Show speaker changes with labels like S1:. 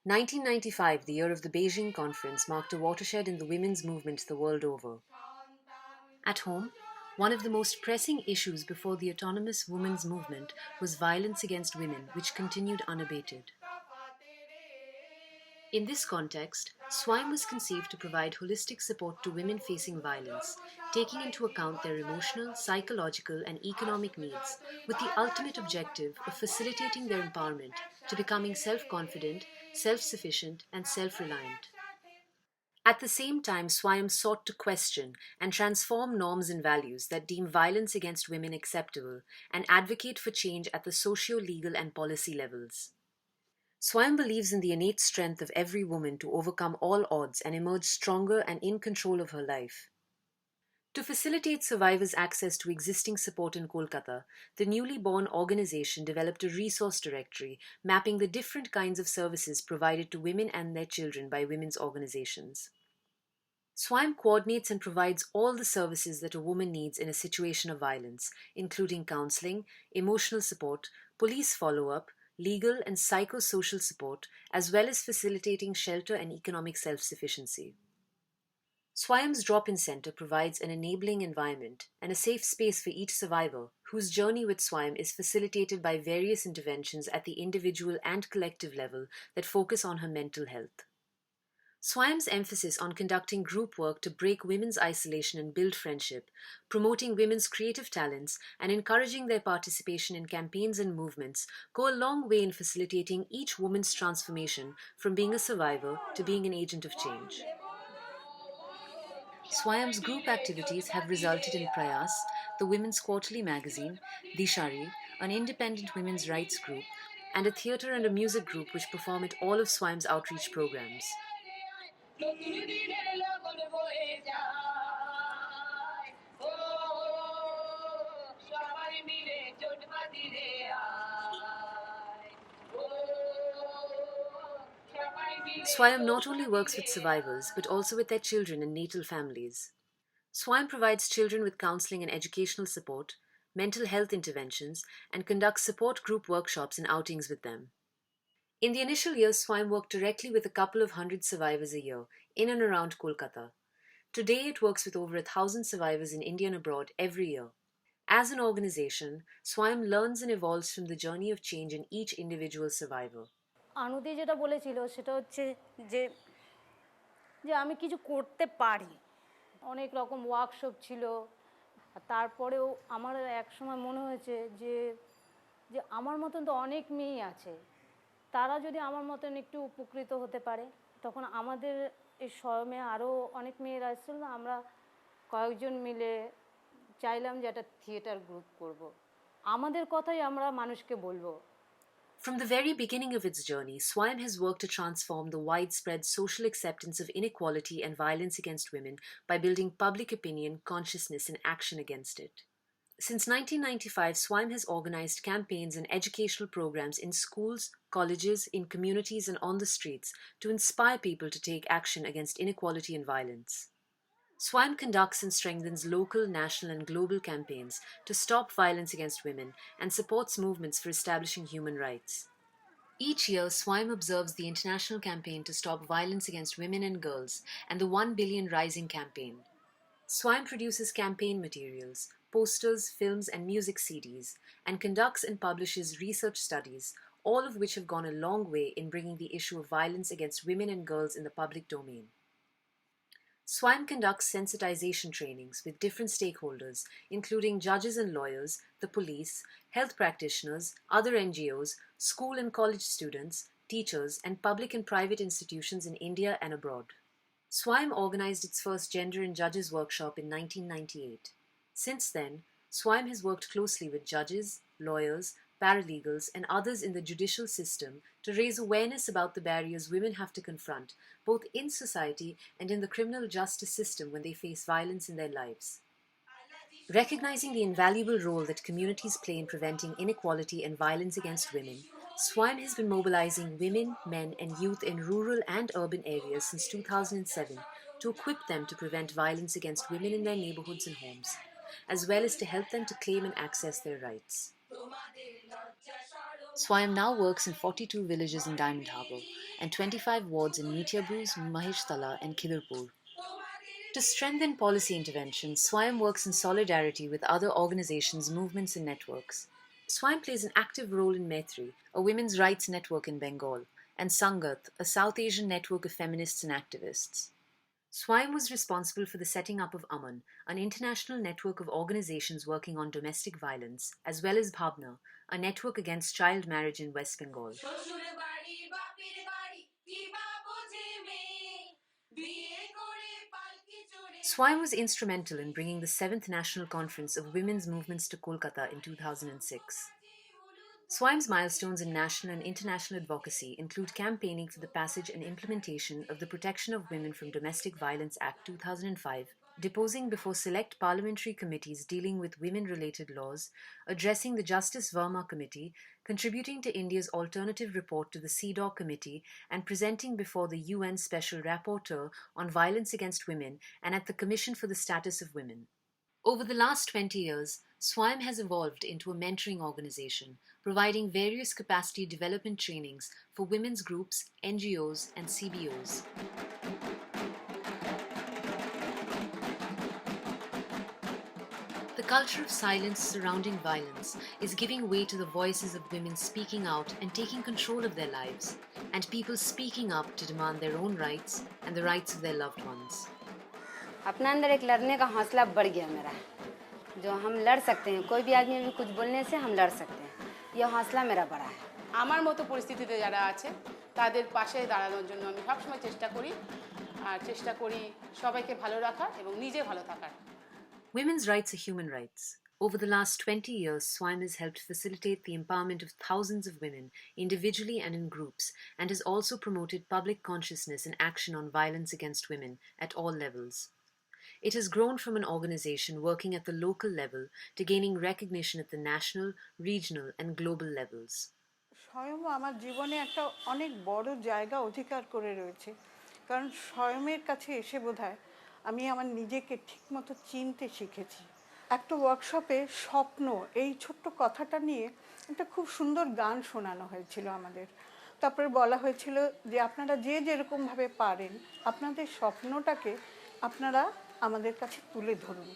S1: 1995, the year of the Beijing Conference, marked a watershed in the women's movement the world over. At home, one of the most pressing issues before the autonomous women's movement was violence against women, which continued unabated. In this context, Swayam was conceived to provide holistic support to women facing violence, taking into account their emotional, psychological, and economic needs, with the ultimate objective of facilitating their empowerment to becoming self-confident, self-sufficient, and self-reliant. At the same time, Swayam sought to question and transform norms and values that deem violence against women acceptable and advocate for change at the socio-legal and policy levels. Swayam believes in the innate strength of every woman to overcome all odds and emerge stronger and in control of her life. To facilitate survivors' access to existing support in Kolkata, the newly born organization developed a resource directory mapping the different kinds of services provided to women and their children by women's organizations. Swayam coordinates and provides all the services that a woman needs in a situation of violence, including counseling, emotional support, police follow-up, legal and psychosocial support, as well as facilitating shelter and economic self-sufficiency. Swayam's drop-in center provides an enabling environment and a safe space for each survivor, whose journey with Swayam is facilitated by various interventions at the individual and collective level that focus on her mental health. Swayam's emphasis on conducting group work to break women's isolation and build friendship, promoting women's creative talents, and encouraging their participation in campaigns and movements go a long way in facilitating each woman's transformation from being a survivor to being an agent of change. Swayam's group activities have resulted in Prayas, the women's quarterly magazine, Dishari, an independent women's rights group, and a theatre and a music group which perform at all of Swayam's outreach programs. Swayam not only works with survivors but also with their children and natal families. Swayam provides children with counseling and educational support, mental health interventions, and conducts support group workshops and outings with them. In the initial years, Swayam worked directly with a couple of hundred survivors a year, in and around Kolkata. Today, it works with over 1,000 survivors in India and abroad every year. As an organization, Swayam learns and evolves from the journey of change in each individual survivor.
S2: আনুদি যেটা বলেছিল সেটা হচ্ছে যে যে আমি কিছু করতে পারি, অনেক রকম ওয়ার্কশপ ছিল। তারপরেও আমার এক সময় মনে হয়েছে যে যে আমার মতন তো অনেক মেয়েই আছে, তারা যদি আমার মতন একটু উপকৃত হতে পারে। তখন আমাদের এই স্বয়মে আরও অনেক মেয়েরা এসেছিল, আমরা কয়েকজন মিলে চাইলাম যে একটা থিয়েটার গ্রুপ করব, আমাদের কথাই আমরা মানুষকে বলবো।
S1: From the very beginning of its journey, Swayam has worked to transform the widespread social acceptance of inequality and violence against women by building public opinion, consciousness, and action against it. Since 1995, Swayam has organized campaigns and educational programs in schools, colleges, in communities, and on the streets to inspire people to take action against inequality and violence. Swayam conducts and strengthens local, national, and global campaigns to stop violence against women and supports movements for establishing human rights. Each year, Swayam observes the international campaign to stop violence against women and girls and the 1 Billion Rising campaign. Swayam produces campaign materials, posters, films, and music CDs, and conducts and publishes research studies, all of which have gone a long way in bringing the issue of violence against women and girls in the public domain. Swayam conducts sensitization trainings with different stakeholders, including judges and lawyers, the police, health practitioners, other NGOs, school and college students, teachers, and public and private institutions in India and abroad. Swayam organized its first Gender and Judges workshop in 1998. Since then, Swayam has worked closely with judges, lawyers, paralegals, and others in the judicial system to raise awareness about the barriers women have to confront, both in society and in the criminal justice system when they face violence in their lives. Recognizing the invaluable role that communities play in preventing inequality and violence against women, Swayam has been mobilizing women, men, and youth in rural and urban areas since 2007 to equip them to prevent violence against women in their neighborhoods and homes, as well as to help them to claim and access their rights. Swayam now works in 42 villages in Diamond Harbour and 25 wards in Mitiabruz, Maheshtala, and Khidrpur. To strengthen policy intervention, Swayam works in solidarity with other organizations, movements, and networks. Swayam plays an active role in Maitri, a women's rights network in Bengal, and Sangat, a South Asian network of feminists and activists. Swayam was responsible for the setting up of Aman, an international network of organizations working on domestic violence, as well as Bhavna, a network against child marriage in West Bengal. Swayam was instrumental in bringing the 7th National Conference of Women's Movements to Kolkata in 2006. Swayam's milestones in national and international advocacy include campaigning for the passage and implementation of the Protection of Women from Domestic Violence Act 2005, deposing before select parliamentary committees dealing with women-related laws, addressing the Justice Verma Committee, contributing to India's alternative report to the CEDAW Committee, and presenting before the UN Special Rapporteur on Violence Against Women and at the Commission for the Status of Women. Over the last 20 years, Swayam has evolved into a mentoring organization, providing various capacity development trainings for women's groups, NGOs, and CBOs. The culture of silence surrounding violence is giving way to the voices of women speaking out and taking control of their lives, and people speaking up to demand their own rights and the rights of their loved ones.
S3: अपना अंदर एक लड़ने का हौसला बढ़ गया मेरा, जो हम लड़ सकते हैं, कोई भी आदमी भी कुछ बोलने से हम लड़ सकते हैं, यह हौसला मेरा बढ़ा है।
S4: আমার মতো পরিস্থিতিতে যারা আছে তাদের পাশে দাঁড়ানোর জন্য আমি সবসময় চেষ্টা করি, আর চেষ্টা করি সবাইকে ভালো রাখার এবং নিজে ভালো থাকার।
S1: Women's rights are human rights. Over the last 20 years, Swayam has helped facilitate the empowerment of thousands of women, individually and in groups, and has also promoted public consciousness and action on violence against women at all levels. It has grown from an organization working at the local level to gaining recognition at the national, regional, and global levels.
S5: স্বয়ং আমার জীবনে একটা অনেক বড় জায়গা অধিকার করে রয়েছে, কারণ স্বয়মের কাছে এসে বোধহয় আমি আমার নিজেকে ঠিকমতো চিনতে শিখেছি। একটা ওয়ার্কশপে স্বপ্ন এই ছোট্ট কথাটা নিয়ে একটা খুব সুন্দর গান শোনানো হয়েছিল আমাদের। তারপরে বলা হয়েছিল যে আপনারা যে যেরকমভাবে পারেন আপনাদের স্বপ্নটাকে আপনারা আমাদের কাছে তুলে ধরুন।